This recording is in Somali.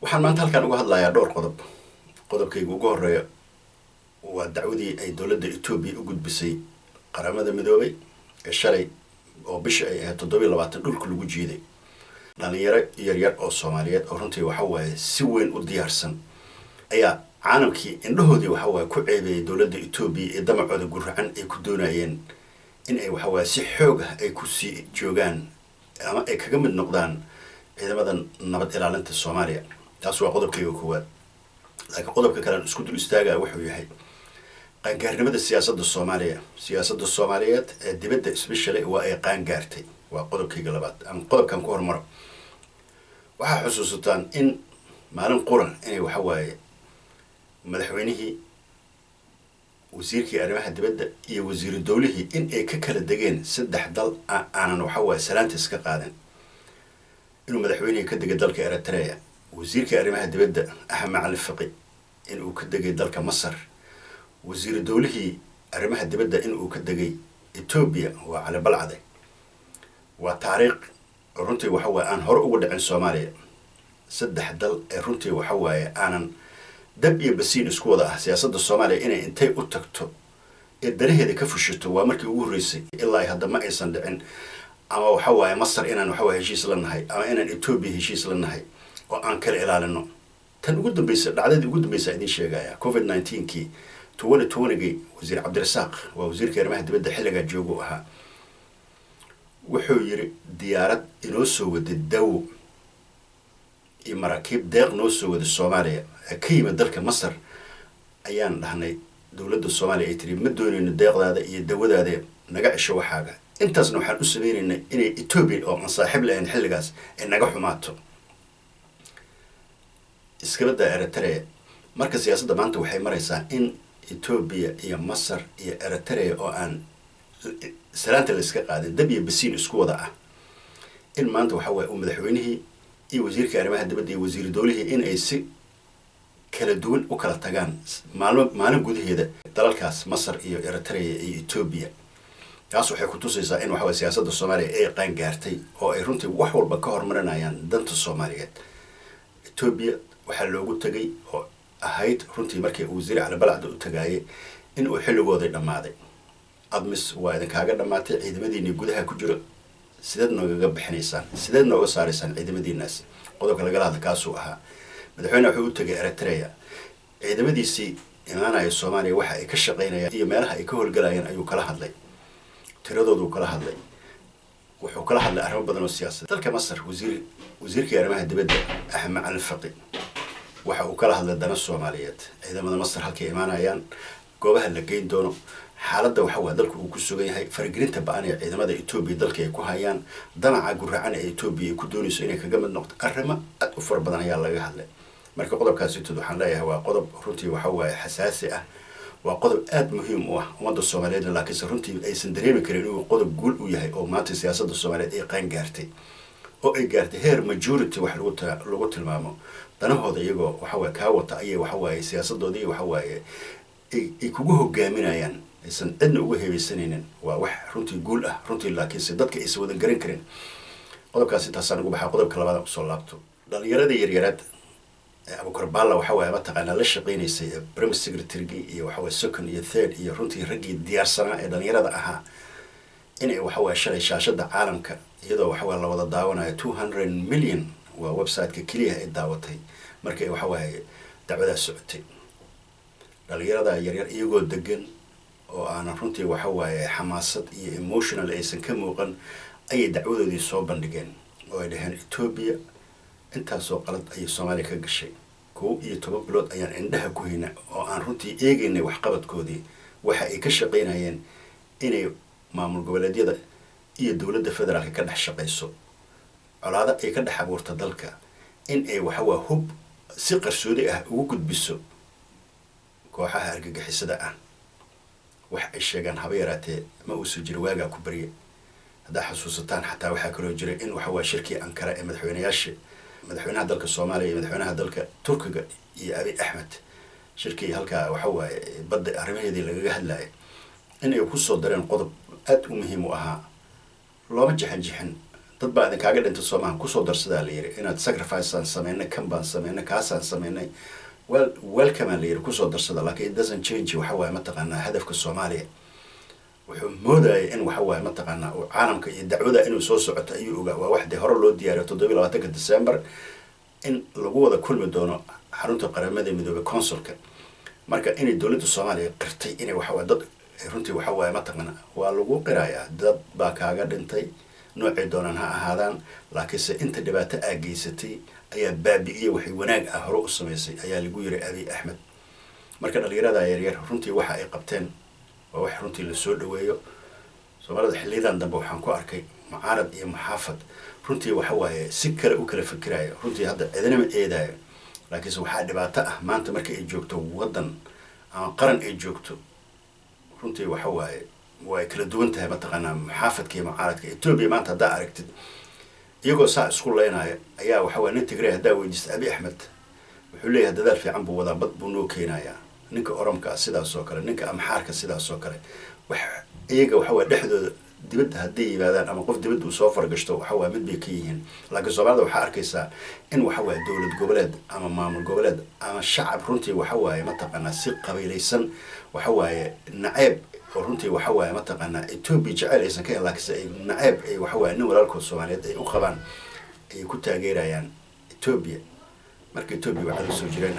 waxaan maanta halkan uga hadlayaa dhowr qodobkayga ugu horeeya waa dacwadii ay dowladda Itoobiya u gudbisay qaramada midoobay ee shalay oo bisha ay ahayd 27 dhulka lagu jiiday dhalinyaro yaryar oo Soomaaliyeed oo runtii waxa waaye si weyn u diyaarsan ayaa caalamkii indhahoodii waxa waaye ku ceebay dowladda Itoobiya ee damacooda gurracan ay ku doonayeen in ay waxa waaye si xoog ah ay ku sii joogaan ama ay kaga mid noqdaan ciidamada nabad ilaalinta Soomaaliya taas waa qodobkayga koowaad laakiin qodobka kale isku dul istaagaa wuxuu yahay qaangaarnimada siyaasadda Soomaaliyeed ee dibadda especially waa ay qaangaartay waa qodobkayga labaad aan qodobkan ku hormaro waxaa xusuusataan in maalin quran inay waxa waaye madaxweynihii wasiirkii arrimaha dibadda iyo wasiir dawlihii in ay ka kala degeen saddex dal aanan waxa waaye salaanta iska qaadan inuu madaxweynihii ka degay dalka Eritrea wasiirkii arrimaha dibadda Ahmed Ali Faqi inuu ka degay dalka Masar wasiir dawlihii arrimaha dibadda inuu ka degay Ethiopia waa Cali Balcade waa taariikh runtii waxa waaye aan hore ugu dhicin Soomaaliya saddex dal ee runtii waxa waaye aanan dab iyo basiin isku wada ah siyaasadda Soomaaliya inay intay u tagto ee daraheeda ka fushato waa markii ugu horeysay ilaa hadda ma aysan dhicin ama waxa waaye Masar inaan waxa waaye heshiis la nahay ama inaan Ethiopia heshiis la nahay oo aan kala ilaalino tan ugu dambeysay dhacdadii ugu dambeysay idin sheegaya COVID-19kii 2020 wasiir Cabdirasaaq waa wasiirka arrimaha dibadda xilliga joogo ahaa wuxuu yiri diyaarad inoo soo waday dawo iyo maraakiib deeq noo soo waday Soomaaliya ka yimid dalka Masar ayaan dhahnay dowladda Soomaaliya ay tiri ma doonayno deeqdaada iyo dawadaada naga cisho waxaaga intaasna waxaan u sameeynaa inay Ethiopia oo aan saaxiib lahayn xilligaas ay naga xumaato iskabada Eritrea marka siyaasadda maanta waxay maraysaa in Ethiopia iyo Masar iyo Eritrea oo aan salaanta la iska qaadin dab iyo basiin isku wada ah in maanta waxa waaye madaxweynihii iyo wasiirka arrimaha dibadda iyo wasiir dawlihii in ay si kala duwan u kala tagaan maalin gudaheeda dalalkaas Masar iyo Eritrea iyo Ethiopia taas waxay ku tusaysaa in waxa waaye siyaasadda Soomaaliya ay qaan gaartay oo ay runtii wax walba ka hormarinayaan danta Soomaaliyeed Ethiopia waxaa loogu tagay oo ahayd runtii markii wasiir Cali Balcade u tagayay in uu xilligooda dhamaaday admis waa idin kaaga dhamaatay ciidamadiina gudaha ku jiro sideed nooga bixinaysaan sideed nooga saaraysaan ciidamadiinaas qodobka laga hadla kaasoo ahaa madaxweynaha wuxuu u tagay Eritrea ciidamadiisii imaanaya Soomaaliya waxa ay ka shaqeynayaan iyo meelaha ay ka howlgalayaan ayuu kala hadlay tiradoodu kala hadlay wuxuu kala hadlay arrimo badan oo siyaasadeed dalka Masar wasiirkii arrimaha dibadda Ahmed Ali Faqi waxa uu kala hadlay dana Soomaaliyeed ciidamada Masar halkay imaanayaan goobaha la geyn doono xaaladda waxa waa dalku uu ku sugan yahay fargelinta ba'an ee ciidamada Ethiopia dalka ay ku hayaan danaca gurracan ee Ethiopia ku doonayso inay kaga mid noqoto arrimo aad u far badan ayaa laga hadlay marka qodobkaasi waxaan leeyahay waa qodob runtii waxa waaye xasaasi ah waa qodob aad muhiim u ah ummadda Soomaaliyeed laakiin runtii aysan dareemi karin inuu qodob guul u yahay oo maanta siyaasadda Soomaaliyeed ay qaan gaartay oo ay gaartay heer majority wax lagu tilmaamo danahooda iyagoo waxa waaye ka wata ayay waxa waaye siyaasadoodii waxa waaye ay kugu hogaaminayaan aysan cidna uga heebeysanaynin waa wax runtii guul ah runtii laakiin si dadka aysan wada garan karin qodobkaasi taasaan ugu baxaa qodobka labaad soo laabto dhalinyarada yaryaraad Abu Karbala waxa waaye ma taqaanaa la shaqeynaysay Prime Secretary iyo waxa waaye second iyo third iyo runtii raggii diyaarsanaa ee dhalinyarada ahaa in ay waxa waaye shalay shaashada caalamka iyadoo waxa waaye la wada daawanayo 200 million waa website-ka kaliya ay daawatay markii waxa waaye dacwada socotay dhalinyarada yaryar iyagoo degan oo aan runtii waxa waaye xamaasad iyo emotional aysan ka muuqan ay dacwadoodii soo bandhigeen oo ay dhahan Ethiopia intaasoo qalad ay Soomaaliya ka gashay 12 bilood ayaan indhaha ku haynaa oo aan runtii eegaynay wax qabadkoodii waxa ay ka shaqeynayeen inay maamul goboleedyada iyo dawladda federaalka ka dhex shaqeyso colaado ay ka dhex abuurta dalka in ay waxa waa hub si qarsoodi ah ugu gudbiso kooxaha argagixisada ah wax ay sheegaan haba yaraatee ma uu soo jiro waaga ku bariye hada xasuusataan xataa waxa kale oo jiray in waxa waa shirkii Ankara ee madaxweynaha dalka Soomaaliya iyo madaxweynaha dalka Turkiga iyo Abiy Ahmed shirkii halka waxa waa badda arrimaheedii laga hadlayay in ay ku soo dareen qodob aad u muhiim u ahaa looma jaxan dad baa idin kaaga dhintay Soomaaliya kusoo darsadaa la yiri inaad sacrifice aan sameynay kan baan sameynay kaasaan sameynay welcome la yiri kusoo darsada laakiin it doesn't change waxa waaye mataqaanaa hadafka Soomaaliya wuxuu moodayay in waxa waaye mataqaanaa oo caalamka iyo dacwada inuu soo socoto ayuu ogaa waa wax hore loo diyaariyo 27 December in lagu wada kulmi doono xarunta qaramada midoobay consulka marka inay dawladda Soomaaliya qirtay inay waxa waa dad runtii waxa waaye mataqaanaa waa lagu qirayaa dad baa kaaga dhintay noocay doonaan ha ahaadaan laakiinse inta dhibaato aageysatay ayaa baabi'iyay waxay wanaag ah hore u sameysay ayaa lagu yiri Abiy Ahmed marka dhalinyarada yaryar runtii waxa ay qabteen waa wax runtii la soo dhaweeyo Soomaalida xillidan dambe waxaan ku arkay mucaarad iyo muxaafad runtii waxa waaye si kale u kala fikiraayo runtii hadda cidina eedayo laakiinse waxa dhibaato ah maanta markay ay joogto wadan ama qaran ay joogto runtii waxa waaye way kala duwan tahay mataqaanaa muxaafadka iyo mucaaradka Ethiopia maanta hadda aragtid iyagoo saa isku leenaya ayaa waxa waa nin Tigray hadda weydiistay Abiy Ahmed wuxuu leeyahay dadaal fiican buu wadaa bad buu noo keenayaa ninka Oromka sidaas oo kale ninka Amxaarka sidaas oo kale wax iyaga waxa waa dhexdooda dibadda hadii yimaadaan ama qof dibadda uu soo fargashto waxa waa mid bay ka yihiin laakiin Soomaalida waxa arkaysaa in waxa waa dawlad goboleed ama maamul goboleed ama shacab runtii waxa waa mataqaanaa si qabiilaysan waxa waa nacayb runtii waxa waa mataqaanaa Ethiopia jecel aysan ka laakiin ay nacayb ay waxa waa nin walaalkood Soomaaliyeed ay u qabaan ay ku taageerayaan Ethiopia marka Ethiopia waxa soo jireen